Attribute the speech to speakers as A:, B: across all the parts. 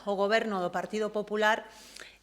A: o Goberno do Partido Popular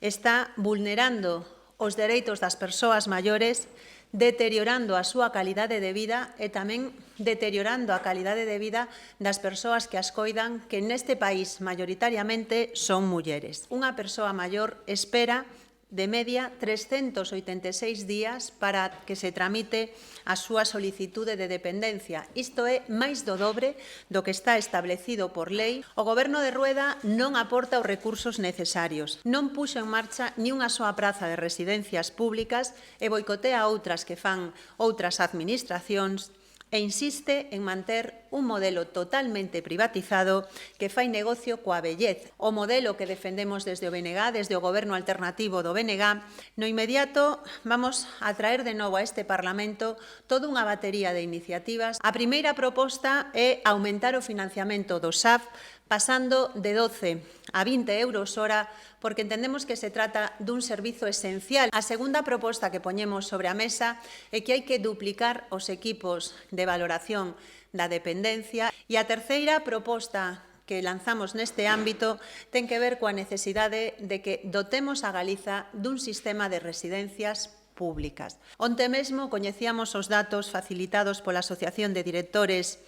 A: está vulnerando os dereitos das persoas maiores, deteriorando a súa calidade de vida e tamén deteriorando a calidade de vida das persoas que as coidan, que neste país maioritariamente son mulleres. Unha persoa maior espera de media 386 días para que se tramite a súa solicitude de dependencia. Isto é máis do dobre do que está establecido por lei. O Goberno de Rueda non aporta os recursos necesarios, non puxo en marcha ni unha soa praza de residencias públicas e boicotea outras que fan outras administracións, e insiste en manter un modelo totalmente privatizado que fai negocio coa vellez. O modelo que defendemos desde o BNG, desde o Goberno alternativo do BNG, no inmediato vamos a traer de novo a este Parlamento toda unha batería de iniciativas. A primeira proposta é aumentar o financiamento do SAF, pasando de 12 a 20 euros hora, porque entendemos que se trata dun servizo esencial. A segunda proposta que poñemos sobre a mesa é que hai que duplicar os equipos de valoración da dependencia, e a terceira proposta que lanzamos neste ámbito ten que ver coa necesidade de que dotemos a Galiza dun sistema de residencias públicas. Onte mesmo coñecíamos os datos facilitados pola Asociación de Directores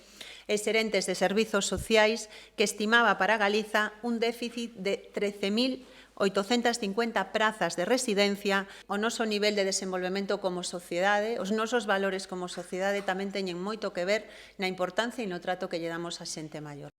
A: e Xerentes de Servizos Sociais, que estimaba para Galiza un déficit de 13.850 prazas de residencia. O noso nivel de desenvolvemento como sociedade, os nosos valores como sociedade tamén teñen moito que ver na importancia e no trato que lle damos á xente maior.